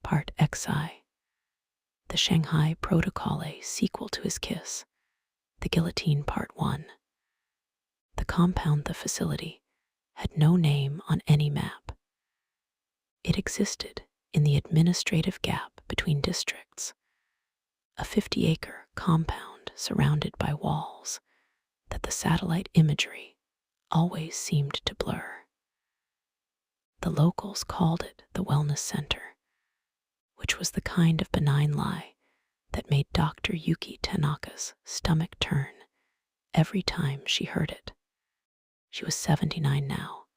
Part XI. The Shanghai Protocol, a sequel to his kiss. The Guillotine Part 1. The compound, the facility, had no name on any map. It existed in the administrative gap between districts, a 50-acre compound surrounded by walls that the satellite imagery always seemed to blur. The locals called it the Wellness Center, which was the kind of benign lie that made Dr. Yuki Tanaka's stomach turn every time she heard it. She was 79 now,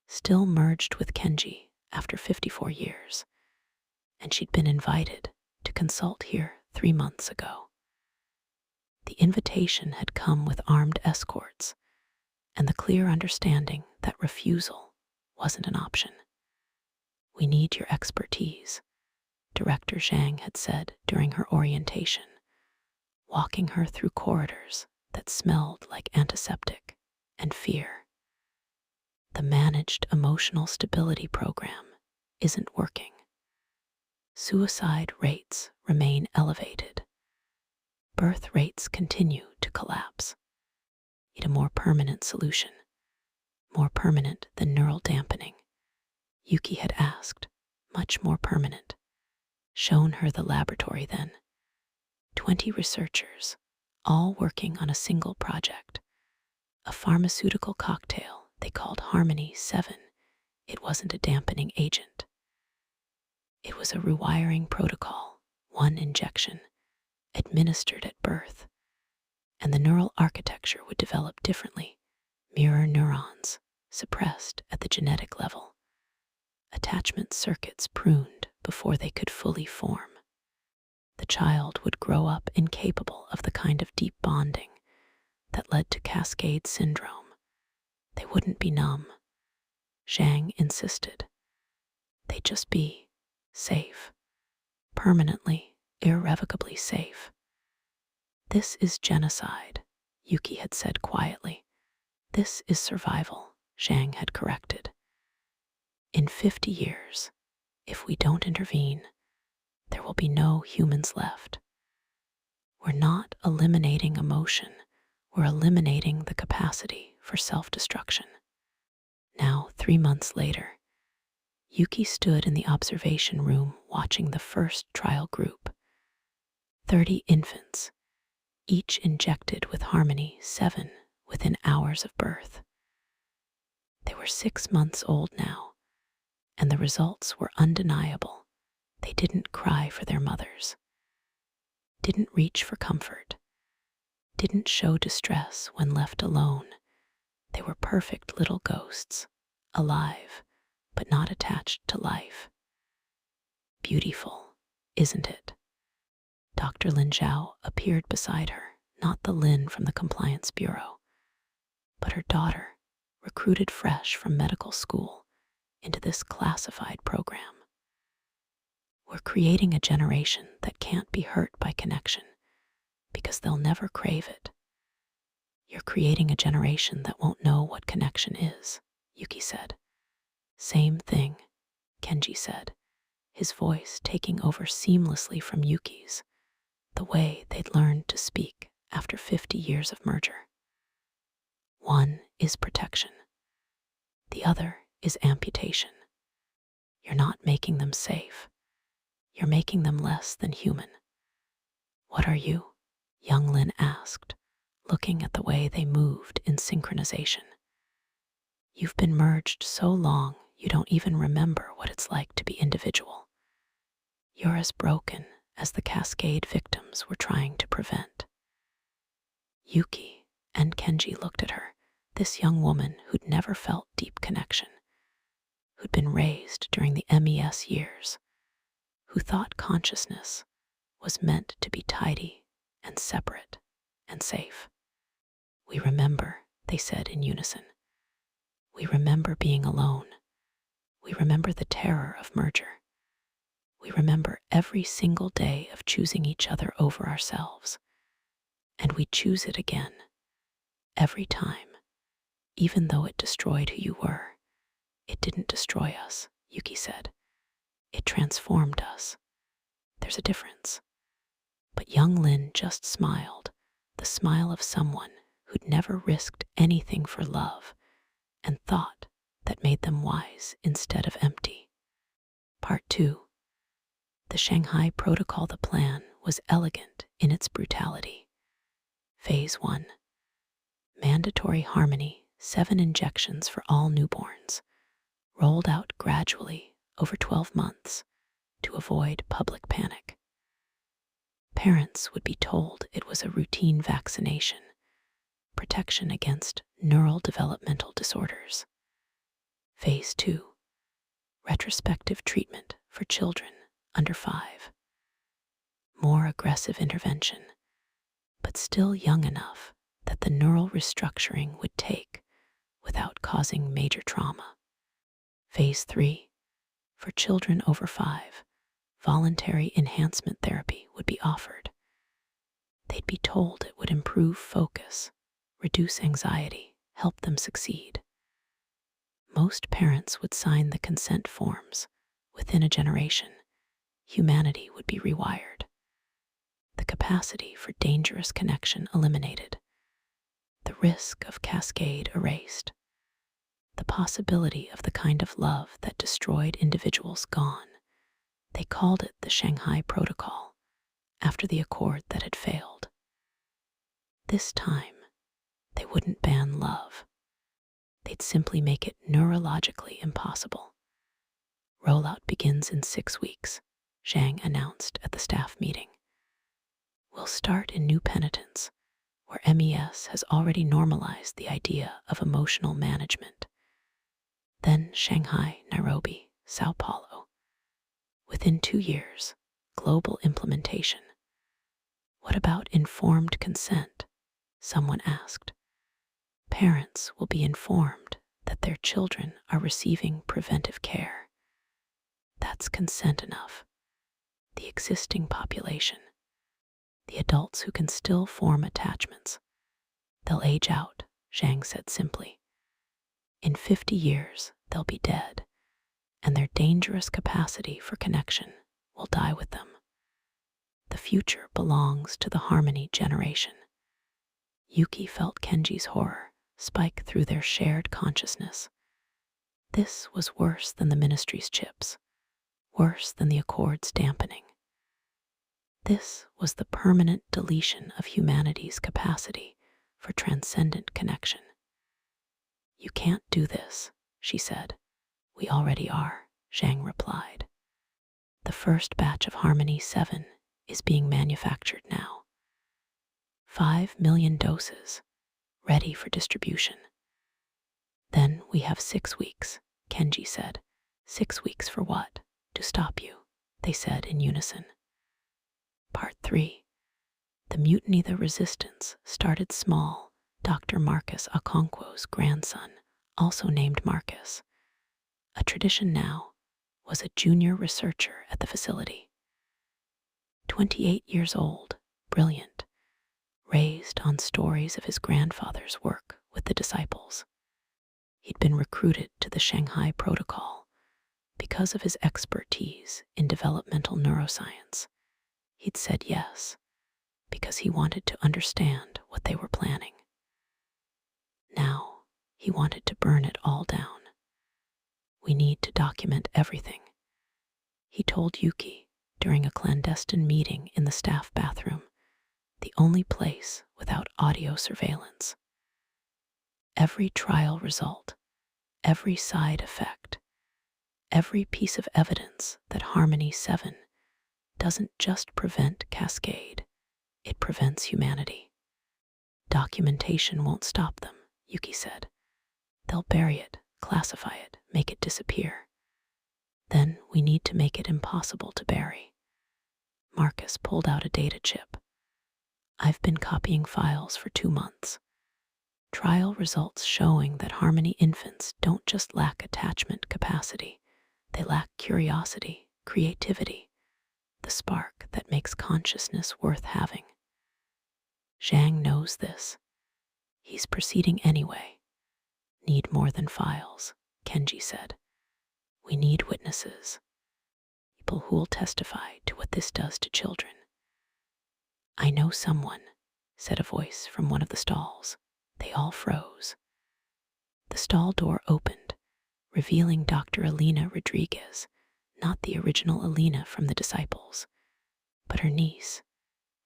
still merged with Kenji after 54 years, and she'd been invited to consult here 3 months ago. The invitation had come with armed escorts and the clear understanding that refusal wasn't an option. "We need your expertise," Director Zhang had said during her orientation, walking her through corridors that smelled like antiseptic and fear. "The managed emotional stability program isn't working. Suicide rates remain elevated. Birth rates continue to collapse. Need a more permanent solution, more permanent than neural dampening," Yuki had asked, much more permanent. Shown her the laboratory then. 20 researchers, all working on a single project, a pharmaceutical cocktail they called Harmony 7. It wasn't a dampening agent. It was a rewiring protocol, 1 injection, administered at birth, and the neural architecture would develop differently, mirror neurons, suppressed at the genetic level, attachment circuits pruned before they could fully form. The child would grow up incapable of the kind of deep bonding that led to cascade syndrome. They wouldn't be numb, Zhang insisted. They'd just be safe, permanently, irrevocably safe. "This is genocide," Yuki had said quietly. "This is survival," Zhang had corrected. "In 50 years, if we don't intervene, there will be no humans left. We're not eliminating emotion, we're eliminating the capacity for self-destruction." Now, 3 months later, Yuki stood in the observation room watching the first trial group. 30 infants, each injected with Harmony 7 within hours of birth. They were 6 months old now, and the results were undeniable. They didn't cry for their mothers, didn't reach for comfort, didn't show distress when left alone. They were perfect little ghosts, alive, but not attached to life. Beautiful, isn't it? Dr. Lin Zhao appeared beside her, not the Lin from the Compliance Bureau, but her daughter, recruited fresh from medical school into this classified program. "We're creating a generation that can't be hurt by connection because they'll never crave it. You're creating a generation that won't know what connection is," Yuki said. "Same thing," Kenji said, his voice taking over seamlessly from Yuki's, the way they'd learned to speak after 50 years of merger. "One is protection. The other is amputation. You're not making them safe. You're making them less than human." "What are you?" young Lin asked, looking at the way they moved in synchronization. "You've been merged so long you don't even remember what it's like to be individual. You're as broken as the cascade victims we're trying to prevent." Yuki and Kenji looked at her, this young woman who'd never felt deep connection, who'd been raised during the MES years, who thought consciousness was meant to be tidy and separate and safe. "We remember," they said in unison. "We remember being alone. We remember the terror of merger. We remember every single day of choosing each other over ourselves. And we choose it again, every time, even though it destroyed who you were. It didn't destroy us," Yuki said. "It transformed us. There's a difference. But young Lin just smiled, the smile of someone who'd never risked anything for love and thought that made them wise instead of empty. Part 2. The Shanghai Protocol. The plan was elegant in its brutality. Phase 1. Mandatory harmony, 7 injections for all newborns, rolled out gradually over 12 months to avoid public panic. Parents would be told it was a routine vaccination, protection against neural developmental disorders. Phase 2. Retrospective treatment for children under 5. More aggressive intervention, but still young enough that the neural restructuring would take without causing major trauma. Phase 3. For children over 5, voluntary enhancement therapy would be offered. They'd be told it would improve focus, reduce anxiety, help them succeed. Most parents would sign the consent forms. Within a generation, humanity would be rewired. The capacity for dangerous connection eliminated. The risk of cascade erased. The possibility of the kind of love that destroyed individuals gone. They called it the Shanghai Protocol, after the accord that had failed. This time, they wouldn't ban love. They'd simply make it neurologically impossible. Rollout begins in 6 weeks, Zhang announced at the staff meeting. We'll start in New Penitence, where MES has already normalized the idea of emotional management. Then Shanghai, Nairobi, Sao Paulo. Within 2 years, global implementation. What about informed consent? Someone asked. Parents will be informed that their children are receiving preventive care. That's consent enough. The existing population, the adults who can still form attachments, they'll age out, Zhang said simply. In 50 years, they'll be dead, and their dangerous capacity for connection will die with them. The future belongs to the harmony generation. Yuki felt Kenji's horror spike through their shared consciousness. This was worse than the ministry's chips, worse than the accord's dampening. This was the permanent deletion of humanity's capacity for transcendent connection. You can't do this, she said. We already are, Zhang replied. The first batch of Harmony 7 is being manufactured now. 5 million doses, ready for distribution. Then we have 6 weeks, Kenji said. 6 weeks for what? To stop you, they said in unison. Part 3. The mutiny. The resistance started small. Dr. Marcus Okonkwo's grandson, also named Marcus, a tradition now, was a junior researcher at the facility. 28 years old, brilliant, raised on stories of his grandfather's work with the disciples. He'd been recruited to the Shanghai Protocol because of his expertise in developmental neuroscience. He'd said yes because he wanted to understand what they were planning. Now, he wanted to burn it all down. We need to document everything, he told Yuki during a clandestine meeting in the staff bathroom, the only place without audio surveillance. Every trial result, every side effect, every piece of evidence that Harmony 7 doesn't just prevent cascade, it prevents humanity. Documentation won't stop them, Yuki said. They'll bury it, classify it, make it disappear. Then we need to make it impossible to bury. Marcus pulled out a data chip. I've been copying files for 2 months. Trial results showing that Harmony infants don't just lack attachment capacity, they lack curiosity, creativity, the spark that makes consciousness worth having. Zhang knows this. He's proceeding anyway. Need more than files, Kenji said. We need witnesses. He people who will testify to what this does to children." "I know someone," said a voice from one of the stalls. They all froze. The stall door opened, revealing Dr. Alina Rodriguez, not the original Alina from the Disciples, but her niece,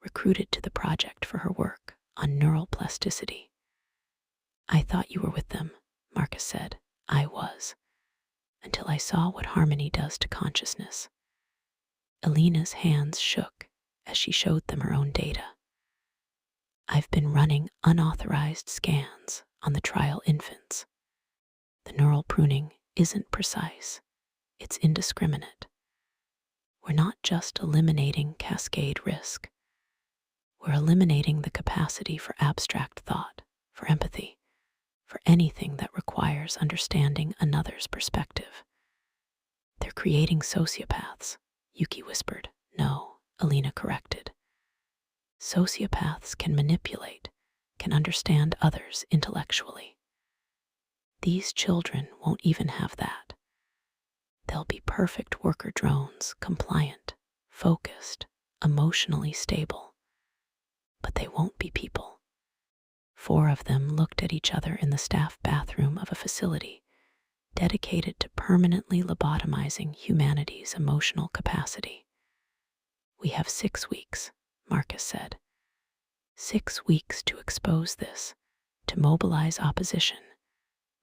recruited to the project for her work on neural plasticity. "I thought you were with them," Marcus said. "I was, until I saw what harmony does to consciousness." Alina's hands shook as she showed them her own data. "I've been running unauthorized scans on the trial infants. The neural pruning isn't precise, it's indiscriminate. We're not just eliminating cascade risk. We're eliminating the capacity for abstract thought, for empathy, for anything that requires understanding another's perspective. They're creating sociopaths," Yuki whispered. "No," Alina corrected. "Sociopaths can manipulate, can understand others intellectually. These children won't even have that. They'll be perfect worker drones, compliant, focused, emotionally stable. But they won't be people." 4 of them looked at each other in the staff bathroom of a facility dedicated to permanently lobotomizing humanity's emotional capacity. "We have 6 weeks, Marcus said. 6 weeks to expose this, to mobilize opposition,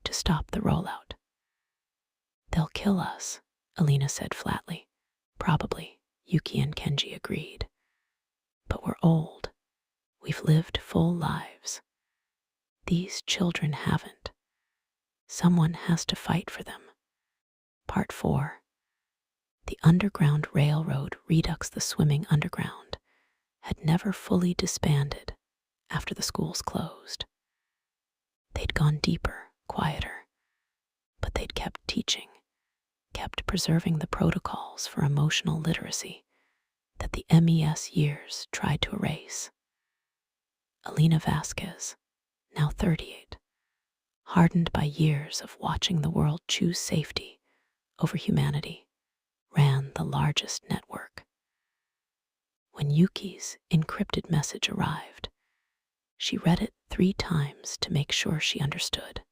to stop the rollout." "They'll kill us," Alina said flatly. "Probably," Yuki and Kenji agreed. "But we're old. We've lived full lives. These children haven't. Someone has to fight for them." Part 4. The Underground Railroad Redux, the swimming underground, had never fully disbanded after the schools closed. They'd gone deeper, quieter, but they'd kept teaching, kept preserving the protocols for emotional literacy that the MES years tried to erase. Alina Vasquez, now 38, hardened by years of watching the world choose safety over humanity, ran the largest network. When Yuki's encrypted message arrived, she read it 3 times to make sure she understood.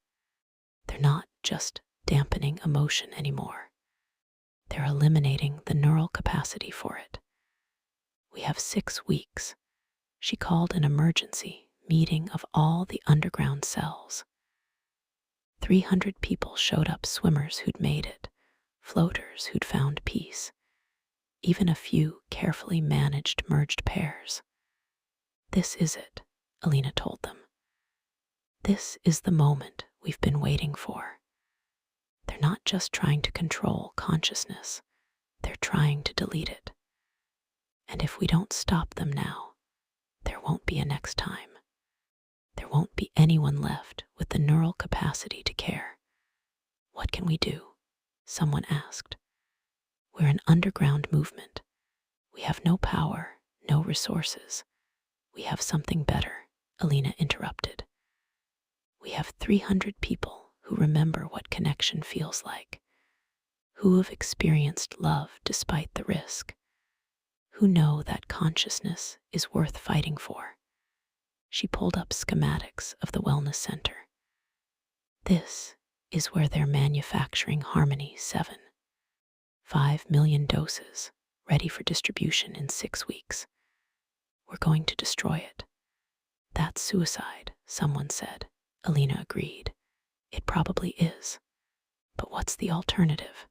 They're not just dampening emotion anymore. They're eliminating the neural capacity for it. "We have 6 weeks. She called an emergency meeting of all the underground cells. 300 people showed up, swimmers who'd made it, floaters who'd found peace, even a few carefully managed merged pairs. "This is it," Alina told them. "This is the moment we've been waiting for. They're not just trying to control consciousness, they're trying to delete it. And if we don't stop them now, there won't be a next time. There won't be anyone left with the neural capacity to care." "What can we do?" someone asked. "We're an underground movement. We have no power, no resources. We have something better," Alina interrupted. "We have 300 people who remember what connection feels like, who have experienced love despite the risk, who know that consciousness is worth fighting for." She pulled up schematics of the wellness center. "This is where they're manufacturing Harmony 7. 5 million doses, ready for distribution in 6 weeks. We're going to destroy it." "That's suicide," someone said. Alina agreed. "It probably is. But what's the alternative?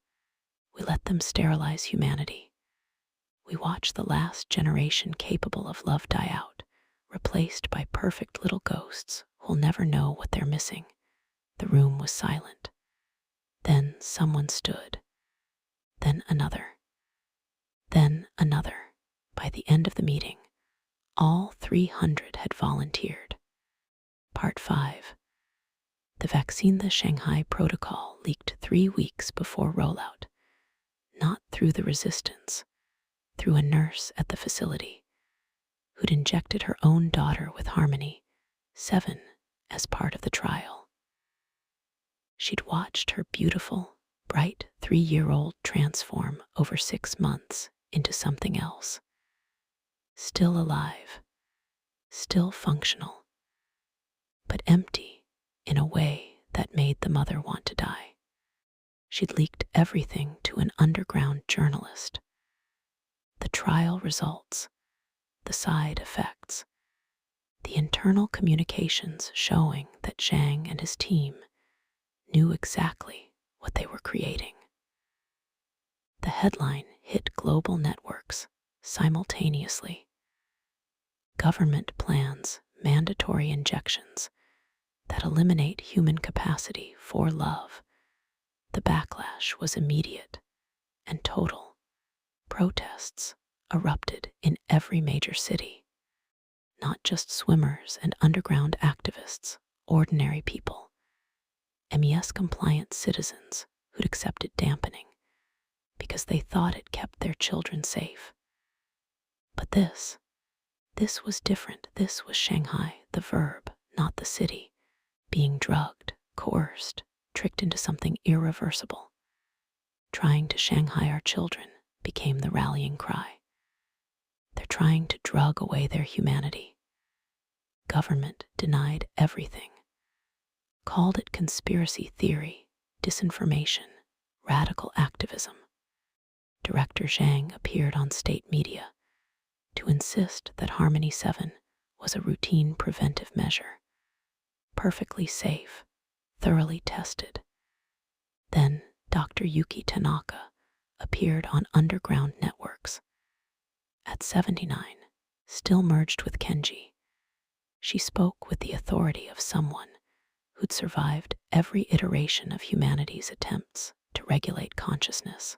We let them sterilize humanity. We watch the last generation capable of love die out, replaced by perfect little ghosts who'll never know what they're missing." The room was silent. Then someone stood. Then another. Then another. By the end of the meeting, all 300 had volunteered. Part 5. The vaccine, the Shanghai protocol, leaked 3 weeks before rollout. Not through the resistance, through a nurse at the facility who'd injected her own daughter with Harmony 7 as part of the trial. She'd watched her beautiful, bright 3-year-old transform over 6 months into something else. Still alive, still functional, but empty in a way that made the mother want to die. She'd leaked everything to an underground journalist. The trial results, the side effects, the internal communications showing that Zhang and his team knew exactly what they were creating. The headline hit global networks simultaneously. Government plans mandatory injections that eliminate human capacity for love. The backlash was immediate and total. Protests erupted in every major city. Not just swimmers and underground activists, ordinary people, MES-compliant citizens who'd accepted dampening because they thought it kept their children safe. But this was different. This was Shanghai, the verb, not the city, being drugged, coerced, tricked into something irreversible. Trying to Shanghai our children became the rallying cry. They're trying to drug away their humanity. Government denied everything. Called it conspiracy theory, disinformation, radical activism. Director Zhang appeared on state media to insist that Harmony 7 was a routine preventive measure, perfectly safe, thoroughly tested. Then Dr. Yuki Tanaka appeared on underground networks. At 79, still merged with Kenji, she spoke with the authority of someone who'd survived every iteration of humanity's attempts to regulate consciousness.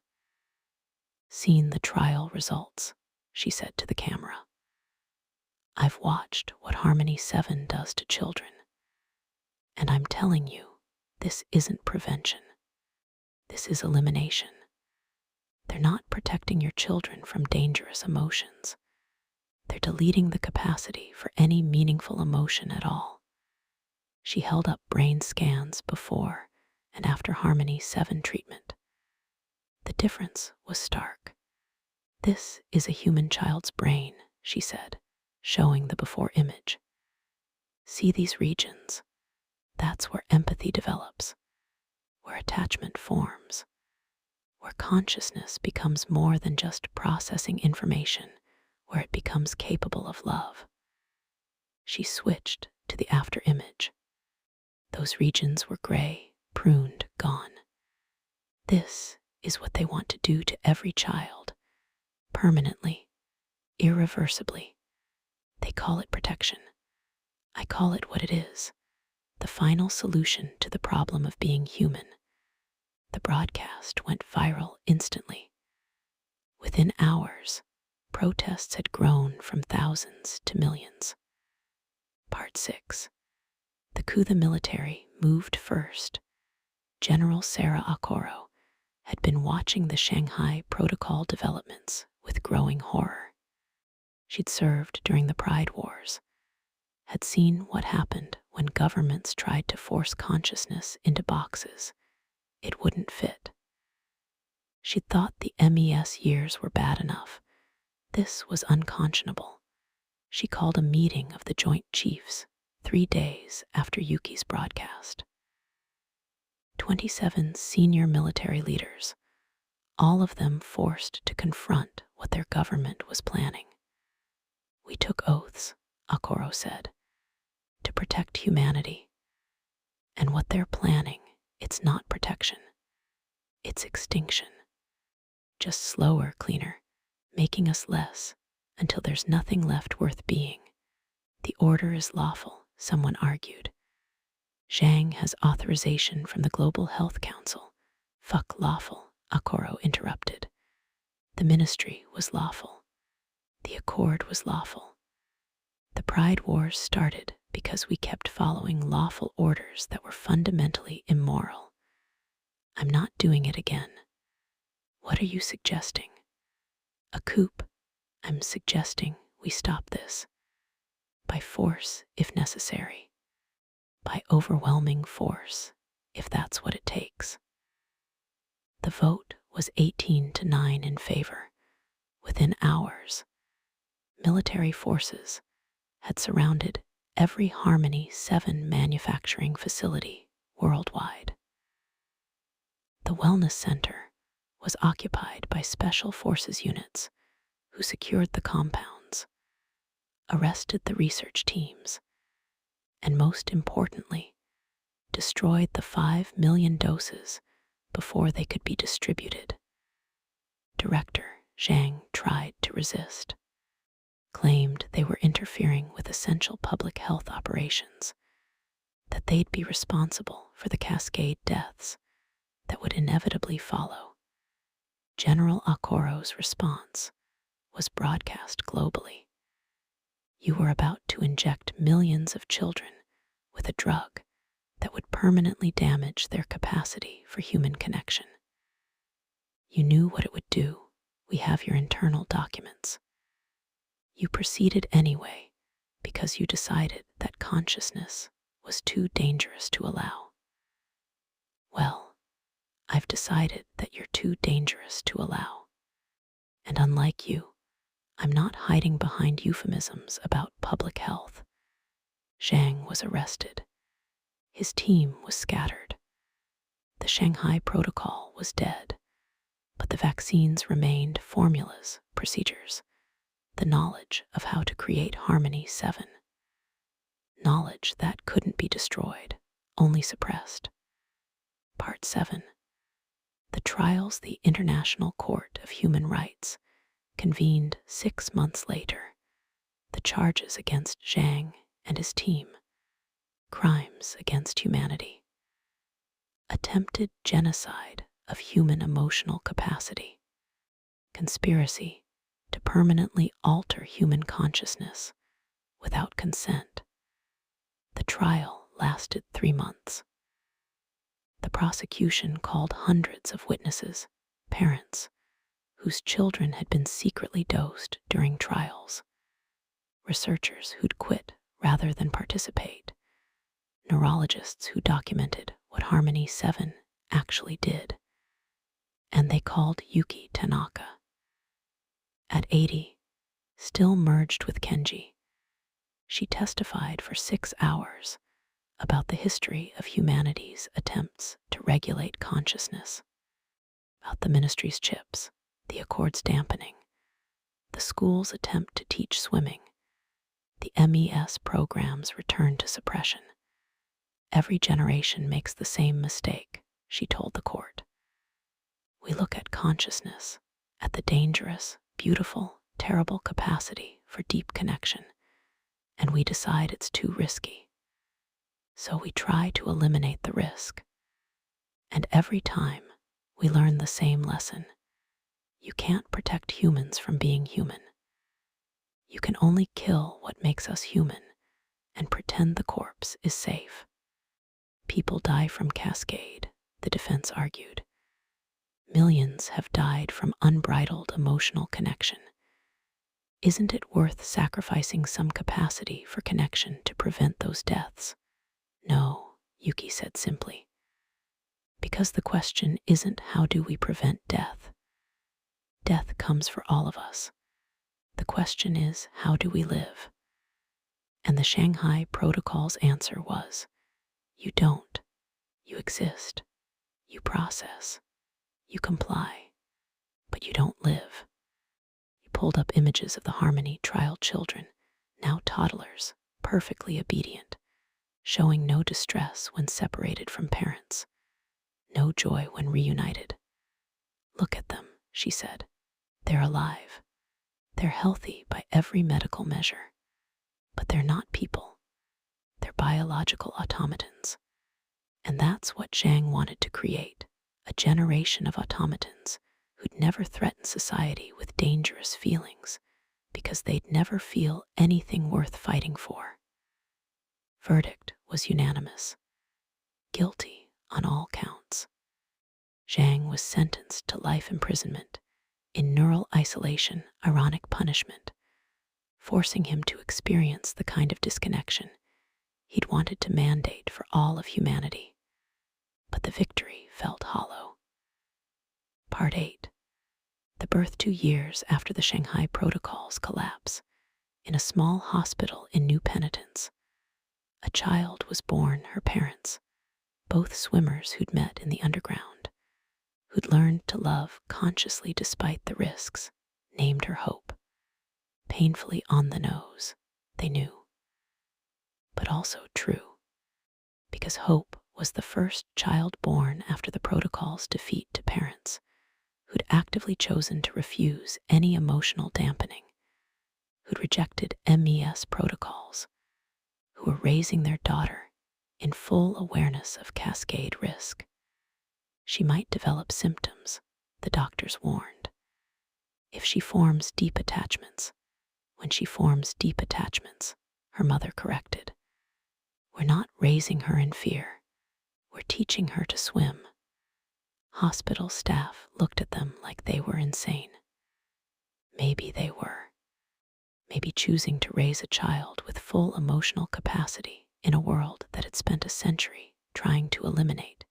Seen the trial results, she said to the camera. I've watched what Harmony 7 does to children, and I'm telling you, this isn't prevention. This is elimination. They're not protecting your children from dangerous emotions. They're deleting the capacity for any meaningful emotion at all. She held up brain scans before and after Harmony 7 treatment. The difference was stark. This is a human child's brain, she said, showing the before image. See these regions? That's where empathy develops, where attachment forms, where consciousness becomes more than just processing information, where it becomes capable of love. She switched to the after image. Those regions were gray, pruned, gone. This is what they want to do to every child, permanently, irreversibly. They call it protection. I call it what it is, the final solution to the problem of being human. The broadcast went viral instantly. Within hours, protests had grown from thousands to millions. Part 6. The coup the military moved first. General Sarah Akoro had been watching the Shanghai Protocol developments with growing horror. She'd served during the Pride Wars, had seen what happened when governments tried to force consciousness into boxes it wouldn't fit. She'd thought the MES years were bad enough. This was unconscionable. She called a meeting of the Joint Chiefs 3 days after Yuki's broadcast. 27 senior military leaders, all of them forced to confront what their government was planning. We took oaths, Akoro said, to protect humanity. And what they're planning, it's not protection. It's extinction. Just slower, cleaner, making us less until there's nothing left worth being. The order is lawful, someone argued. Zhang has authorization from the Global Health Council. Fuck lawful, Akoro interrupted. The ministry was lawful. The accord was lawful. The Pride Wars started because we kept following lawful orders that were fundamentally immoral. I'm not doing it again. What are you suggesting? A coup. I'm suggesting we stop this. By force, if necessary. By overwhelming force, if that's what it takes. The vote was 18-9 in favor. Within hours, military forces had surrounded every Harmony 7 manufacturing facility worldwide. The wellness center was occupied by special forces units who secured the compounds, arrested the research teams, and most importantly, destroyed the 5 million doses before they could be distributed. Director Zhang tried to resist, claimed they were interfering with essential public health operations, that they'd be responsible for the cascade deaths that would inevitably follow. General Okoro's response was broadcast globally. You were about to inject millions of children with a drug that would permanently damage their capacity for human connection. You knew what it would do. We have your internal documents. You proceeded anyway because you decided that consciousness was too dangerous to allow. Well, I've decided that you're too dangerous to allow. And unlike you, I'm not hiding behind euphemisms about public health. Zhang was arrested. His team was scattered. The Shanghai protocol was dead, but the vaccines remained formulas, procedures, the knowledge of how to create Harmony 7. Knowledge that couldn't be destroyed, only suppressed. Part 7. The trials the International Court of Human Rights convened 6 months later. The charges against Zhang and his team: crimes against humanity, attempted genocide of human emotional capacity, conspiracy to permanently alter human consciousness without consent. The trial lasted 3 months. The prosecution called hundreds of witnesses, parents, whose children had been secretly dosed during trials, researchers who'd quit rather than participate, neurologists who documented what Harmony 7 actually did, and they called Yuki Tanaka. At 80, still merged with Kenji, she testified for 6 hours about the history of humanity's attempts to regulate consciousness, about the ministry's chips, the Accord's dampening, the school's attempt to teach swimming, the MES program's return to suppression. Every generation makes the same mistake, she told the court. We look at consciousness, at the dangerous, beautiful, terrible capacity for deep connection, and we decide it's too risky. So we try to eliminate the risk. And every time, we learn the same lesson. You can't protect humans from being human. You can only kill what makes us human and pretend the corpse is safe. People die from cascade, the defense argued. Millions have died from unbridled emotional connection. Isn't it worth sacrificing some capacity for connection to prevent those deaths? No, Yuki said simply. Because the question isn't how do we prevent death. Death comes for all of us. The question is, how do we live? And the Shanghai Protocol's answer was, you don't. You exist. You process. You comply. But you don't live. He pulled up images of the Harmony trial children, now toddlers, perfectly obedient, showing no distress when separated from parents, no joy when reunited. Look at them, she said. They're alive. They're healthy by every medical measure. But they're not people. They're biological automatons. And that's what Zhang wanted to create, a generation of automatons who'd never threaten society with dangerous feelings because they'd never feel anything worth fighting for. Verdict was unanimous. Guilty on all counts. Zhang was sentenced to life imprisonment in neural isolation, ironic punishment, forcing him to experience the kind of disconnection he'd wanted to mandate for all of humanity. But the victory felt hollow. Part 8. The birth 2 years after the Shanghai protocol's collapse. In a small hospital in New Penitence, a child was born. Her parents, both swimmers who'd met in the underground, who'd learned to love consciously despite the risks, named her Hope. Painfully on the nose, they knew, but also true, because Hope was the first child born after the protocol's defeat to parents who'd actively chosen to refuse any emotional dampening, who'd rejected MES protocols, who were raising their daughter in full awareness of cascade risk. She might develop symptoms, the doctors warned. If she forms deep attachments, when she forms deep attachments, her mother corrected. We're not raising her in fear. We're teaching her to swim. Hospital staff looked at them like they were insane. Maybe they were. Maybe choosing to raise a child with full emotional capacity in a world that had spent a century trying to eliminate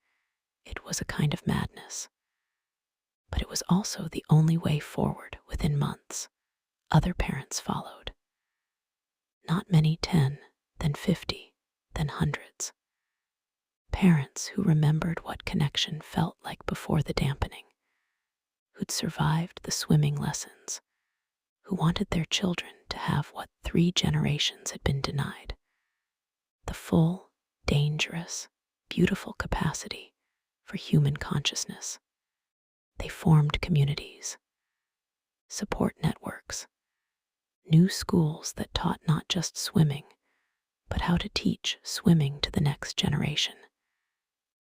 it was a kind of madness. But it was also the only way forward. Within months, other parents followed. Not many, 10, then 50, then hundreds. Parents who remembered what connection felt like before the dampening, who'd survived the swimming lessons, who wanted their children to have what 3 generations had been denied: the full, dangerous, beautiful capacity for human consciousness. They formed communities, support networks, new schools that taught not just swimming, but how to teach swimming to the next generation.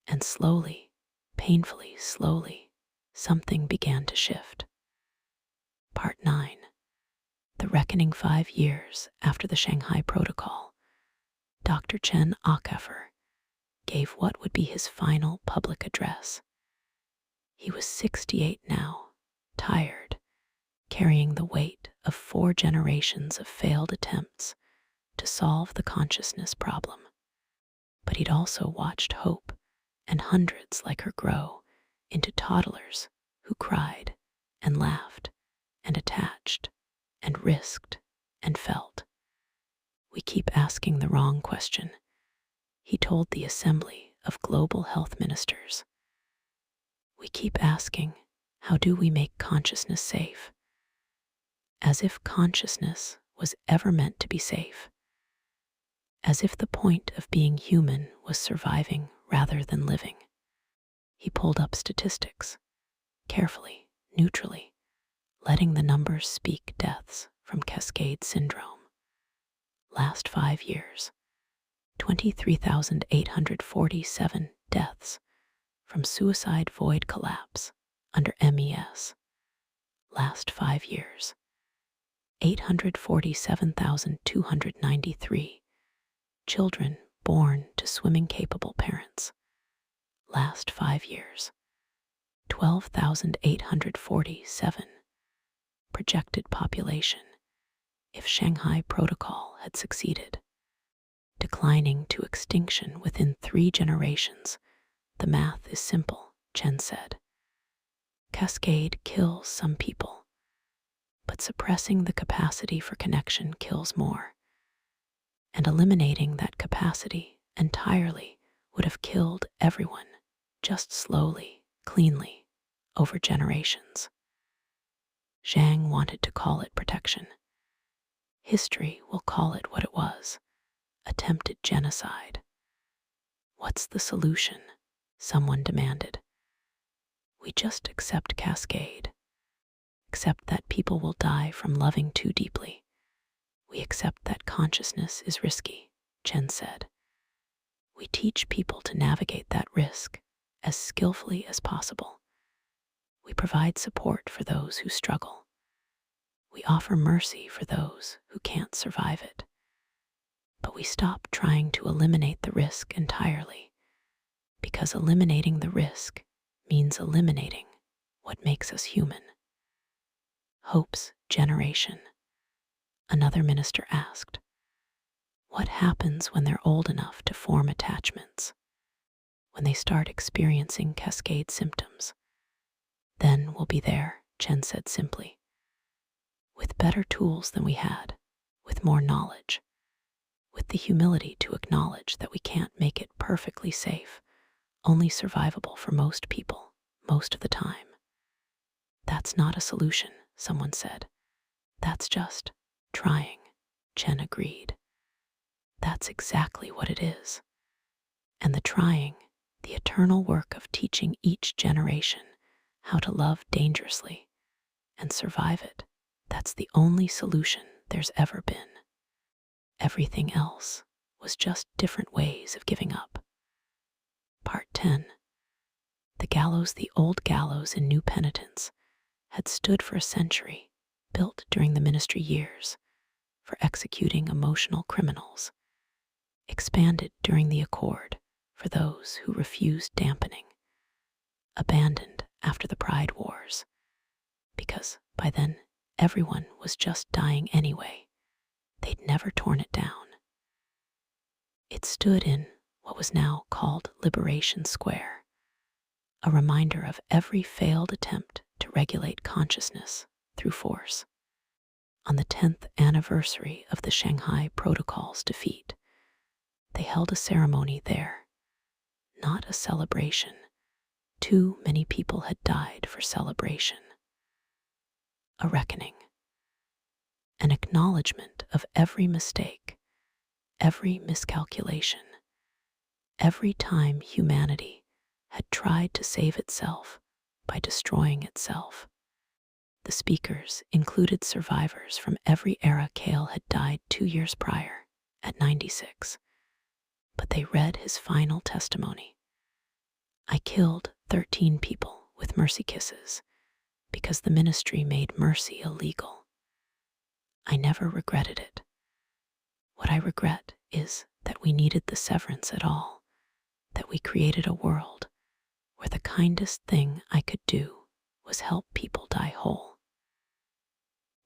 And slowly, painfully slowly, something began to shift. Part 9. The reckoning. 5 years after the Shanghai Protocol, Dr. Chen Akefer gave what would be his final public address. He was 68 now, tired, carrying the weight of 4 generations of failed attempts to solve the consciousness problem. But he'd also watched Hope and hundreds like her grow into toddlers who cried and laughed and attached and risked and felt. We keep asking the wrong question, he told the Assembly of Global Health Ministers. We keep asking, how do we make consciousness safe? As if consciousness was ever meant to be safe. As if the point of being human was surviving rather than living. He pulled up statistics, carefully, neutrally, letting the numbers speak. Deaths from cascade syndrome. Last 5 years, 23,847 deaths from suicide void collapse under MES. Last 5 years, 847,293 children born to swimming-capable parents. Last 5 years, 12,847 projected population if Shanghai Protocol had succeeded. Declining to extinction within 3 generations. The math is simple, Chen said. Cascade kills some people, but suppressing the capacity for connection kills more. And eliminating that capacity entirely would have killed everyone, just slowly, cleanly, over generations. Zhang wanted to call it protection. History will call it what it was: attempted genocide. What's the solution? Someone demanded. We just accept cascade. Accept that people will die from loving too deeply. We accept that consciousness is risky, Chen said. We teach people to navigate that risk as skillfully as possible. We provide support for those who struggle. We offer mercy for those who can't survive it. But we stop trying to eliminate the risk entirely, because eliminating the risk means eliminating what makes us human. Hope's generation. Another minister asked, what happens when they're old enough to form attachments? When they start experiencing cascade symptoms? Then we'll be there, Chen said simply. With better tools than we had, with more knowledge, with the humility to acknowledge that we can't make it perfectly safe, only survivable for most people, most of the time. That's not a solution, someone said. That's just trying, Chen agreed. That's exactly what it is. And the trying, the eternal work of teaching each generation how to love dangerously and survive it, that's the only solution there's ever been. Everything else was just different ways of giving up. Part 10. The gallows, the old gallows in New Penitence, had stood for a century, built during the ministry years, for executing emotional criminals, expanded during the Accord for those who refused dampening, abandoned after the Pride Wars, because by then everyone was just dying anyway. They'd never torn it down. It stood in what was now called Liberation Square, a reminder of every failed attempt to regulate consciousness through force. On the 10th anniversary of the Shanghai Protocol's defeat, they held a ceremony there, not a celebration. Too many people had died for celebration. A reckoning, an acknowledgement of every mistake, every miscalculation, every time humanity had tried to save itself by destroying itself. The speakers included survivors from every era. Kale had died 2 years prior, at 96, but they read his final testimony. I killed 13 people with mercy kisses because the ministry made mercy illegal. I never regretted it. What I regret is that we needed the severance at all, that we created a world where the kindest thing I could do was help people die whole.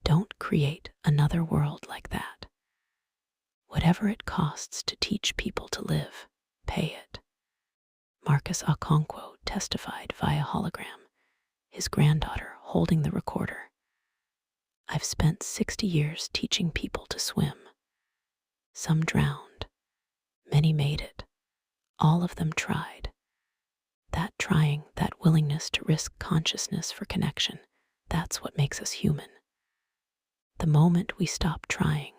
Don't create another world like that. Whatever it costs to teach people to live, pay it. Marcus Okonkwo testified via hologram, his granddaughter holding the recorder. I've spent 60 years teaching people to swim. Some drowned. Many made it. All of them tried. That trying, that willingness to risk consciousness for connection, that's what makes us human. The moment we stop trying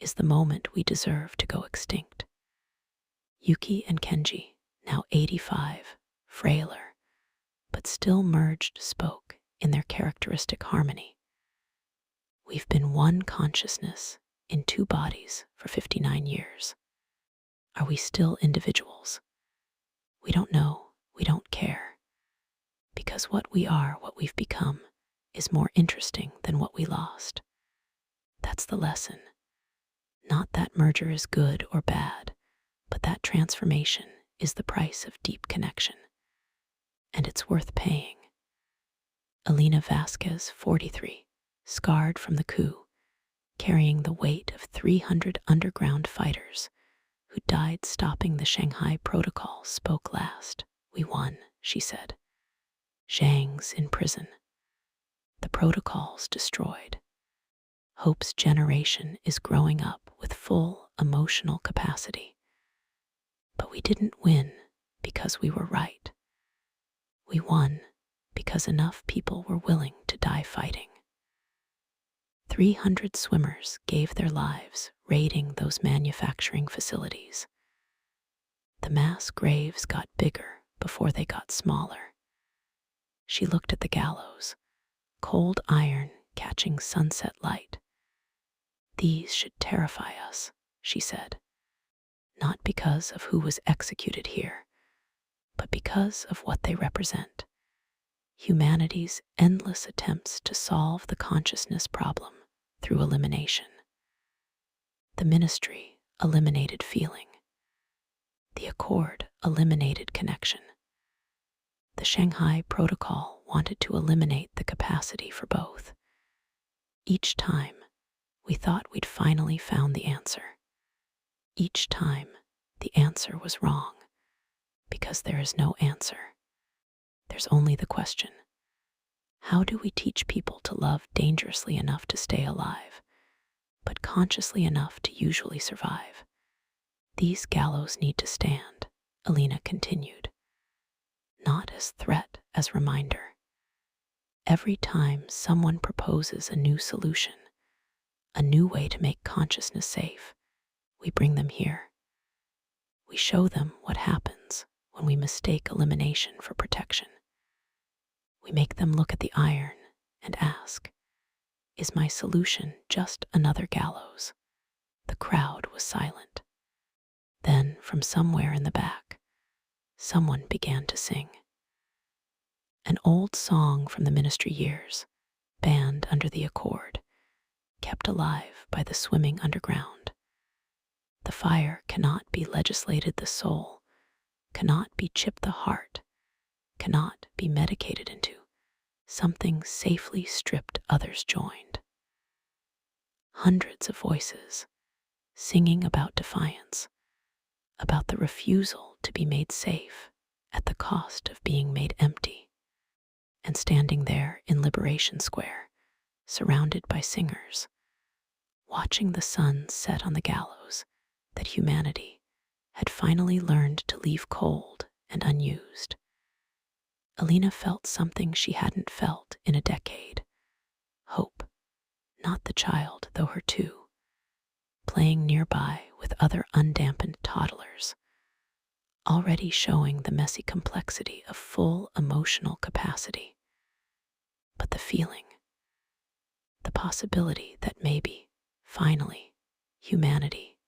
is the moment we deserve to go extinct. Yuki and Kenji, now 85, frailer, but still merged, spoke in their characteristic harmony. We've been one consciousness in 2 bodies for 59 years. Are we still individuals? We don't know, we don't care. Because what we are, what we've become, is more interesting than what we lost. That's the lesson. Not that merger is good or bad, but that transformation is the price of deep connection. And it's worth paying. Elena Vasquez, 43, scarred from the coup, carrying the weight of 300 underground fighters who died stopping the Shanghai Protocol, spoke last. We won, she said. Zhang's in prison. The protocol's destroyed. Hope's generation is growing up with full emotional capacity. But we didn't win because we were right. We won because enough people were willing to die fighting. 300 swimmers gave their lives raiding those manufacturing facilities. The mass graves got bigger before they got smaller. She looked at the gallows, cold iron catching sunset light. These should terrify us, she said, not because of who was executed here, but because of what they represent. Humanity's endless attempts to solve the consciousness problem through elimination. The ministry eliminated feeling. The Accord eliminated connection. The Shanghai Protocol wanted to eliminate the capacity for both. Each time, we thought we'd finally found the answer. Each time, the answer was wrong, because there is no answer. There's only the question. How do we teach people to love dangerously enough to stay alive, but consciously enough to usually survive? These gallows need to stand, Alina continued, not as threat, as reminder. Every time someone proposes a new solution, a new way to make consciousness safe, we bring them here. We show them what happens when we mistake elimination for protection. We make them look at the iron and ask, is my solution just another gallows? The crowd was silent. Then, from somewhere in the back, someone began to sing. An old song from the ministry years, banned under the accord, kept alive by the swimming underground. The fire cannot be legislated the soul, cannot be chipped the heart, cannot be medicated into something safely stripped others joined. Hundreds of voices singing about defiance, about the refusal to be made safe at the cost of being made empty. And standing there in Liberation Square, surrounded by singers, watching the sun set on the gallows that humanity had finally learned to leave cold and unused. Alina felt something she hadn't felt in a decade. Hope, not the child, though her too, playing nearby with other undampened toddlers, already showing the messy complexity of full emotional capacity. But the feeling, the possibility that maybe, finally, humanity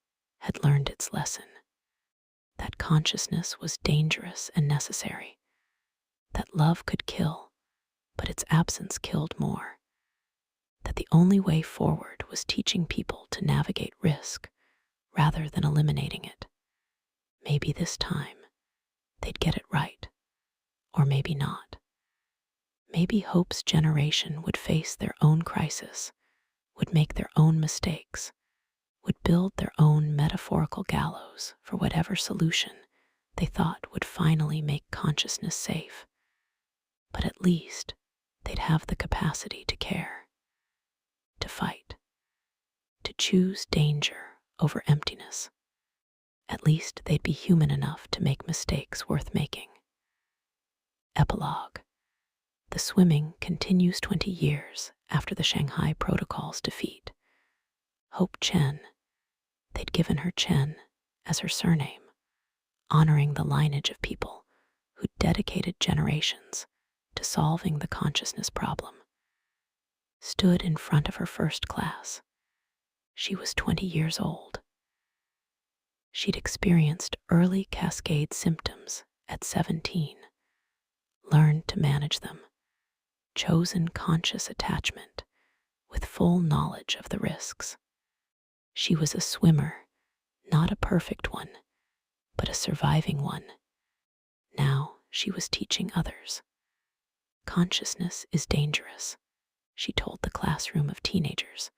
had learned its lesson, that consciousness was dangerous and necessary, that love could kill, but its absence killed more, that the only way forward was teaching people to navigate risk rather than eliminating it. Maybe this time they'd get it right, or maybe not. Maybe Hope's generation would face their own crisis, would make their own mistakes, would build their own metaphorical gallows for whatever solution they thought would finally make consciousness safe. But at least they'd have the capacity to care, to fight, to choose danger over emptiness. At least they'd be human enough to make mistakes worth making. Epilogue. The swimming continues 20 years after the Shanghai Protocol's defeat. Hope Chen, they'd given her Chen as her surname, honoring the lineage of people who'd dedicated generations to solving the consciousness problem, stood in front of her first class. She was 20 years old. She'd experienced early cascade symptoms at 17, learned to manage them, chosen conscious attachment with full knowledge of the risks. She was a swimmer, not a perfect one, but a surviving one. Now she was teaching others. Consciousness is dangerous, she told the classroom of teenagers,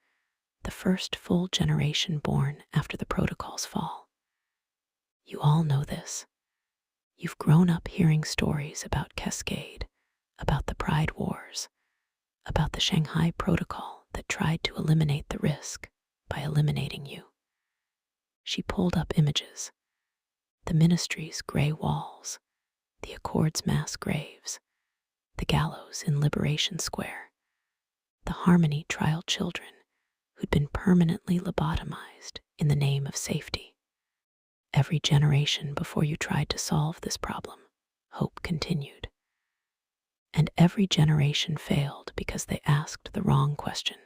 the first full generation born after the protocol's fall. You all know this. You've grown up hearing stories about Cascade, about the Pride Wars, about the Shanghai Protocol that tried to eliminate the risk by eliminating you. She pulled up images, the ministry's gray walls, the Accord's mass graves, the gallows in Liberation Square, the Harmony trial children who'd been permanently lobotomized in the name of safety. Every generation before you tried to solve this problem, Hope continued. And every generation failed because they asked the wrong question.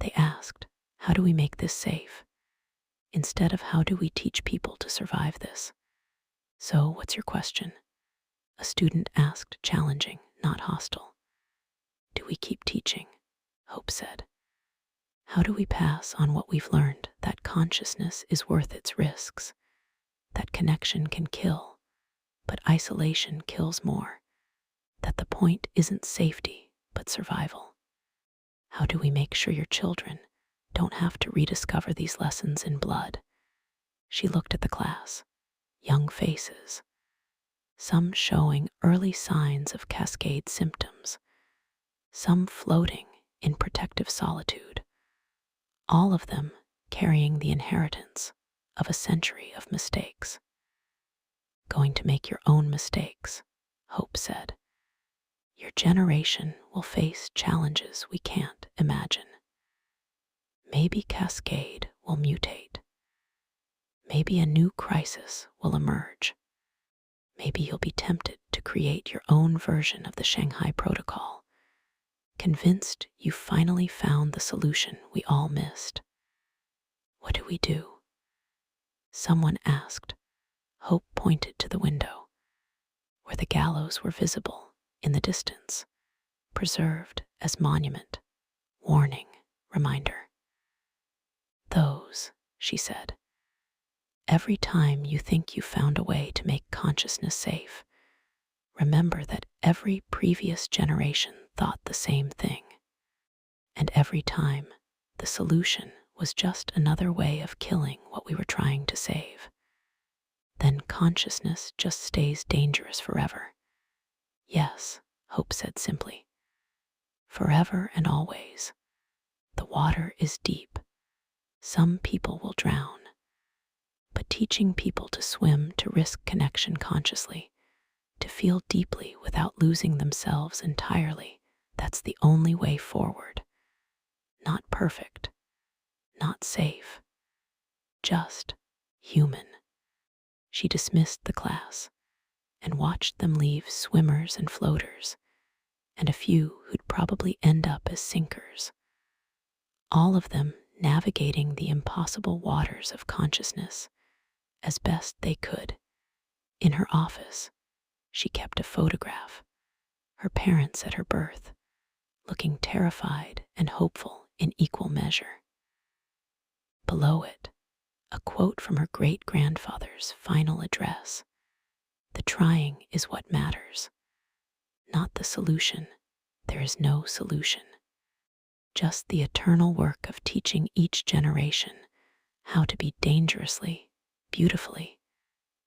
They asked, how do we make this safe? Instead of how do we teach people to survive this? So, what's your question? A student asked, challenging, not hostile. Do we keep teaching? Hope said. How do we pass on what we've learned, that consciousness is worth its risks, that connection can kill, but isolation kills more, that the point isn't safety, but survival? How do we make sure your children don't have to rediscover these lessons in blood? She looked at the class, young faces, some showing early signs of cascade symptoms, some floating in protective solitude, all of them carrying the inheritance of a century of mistakes. Going to make your own mistakes, Hope said. Your generation will face challenges we can't imagine. Maybe Cascade will mutate. Maybe a new crisis will emerge. Maybe you'll be tempted to create your own version of the Shanghai Protocol, convinced you finally found the solution we all missed. What do we do? Someone asked. Hope pointed to the window, where the gallows were visible in the distance, preserved as monument, warning, reminder. Those, she said. Every time you think you found a way to make consciousness safe, remember that every previous generation thought the same thing. And every time, the solution was just another way of killing what we were trying to save. Then consciousness just stays dangerous forever. Yes, Hope said simply. Forever and always. The water is deep. Some people will drown. But teaching people to swim, to risk connection consciously, to feel deeply without losing themselves entirely, that's the only way forward. Not perfect, not safe, just human. She dismissed the class and watched them leave swimmers and floaters, and a few who'd probably end up as sinkers. All of them navigating the impossible waters of consciousness as best they could. In her office, she kept a photograph, her parents at her birth, looking terrified and hopeful in equal measure. Below it, a quote from her great-grandfather's final address. The trying is what matters, not the solution. There is no solution. Just the eternal work of teaching each generation how to be dangerously, beautifully,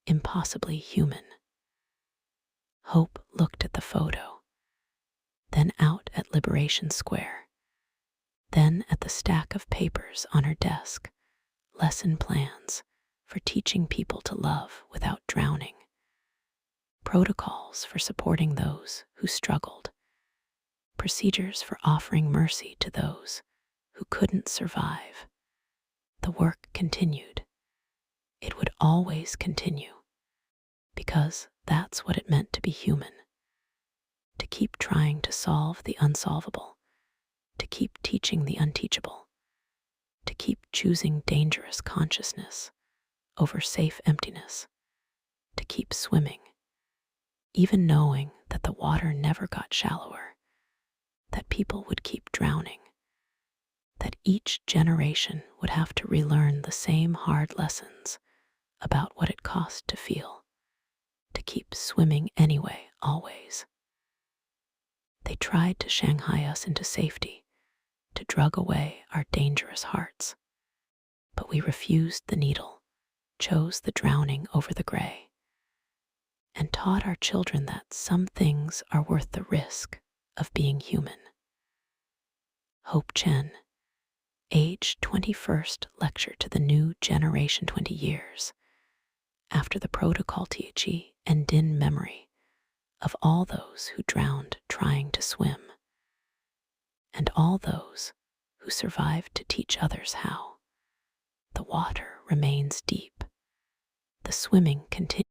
impossibly human. Hope looked at the photo, then out at Liberation Square, then at the stack of papers on her desk, lesson plans for teaching people to love without drowning, protocols for supporting those who struggled, procedures for offering mercy to those who couldn't survive. The work continued. It would always continue, because that's what it meant to be human. To keep trying to solve the unsolvable, to keep teaching the unteachable, to keep choosing dangerous consciousness over safe emptiness, to keep swimming, even knowing that the water never got shallower, that people would keep drowning, that each generation would have to relearn the same hard lessons about what it cost to feel, to keep swimming anyway, always. They tried to Shanghai us into safety, to drug away our dangerous hearts. But we refused the needle, chose the drowning over the gray, and taught our children that some things are worth the risk of being human. Hope Chen, age 21st, lecture to the new generation 20 years after the protocol Tiachi and Din memory of all those who drowned trying to swim, and all those who survived to teach others how. The water remains deep. The swimming continues.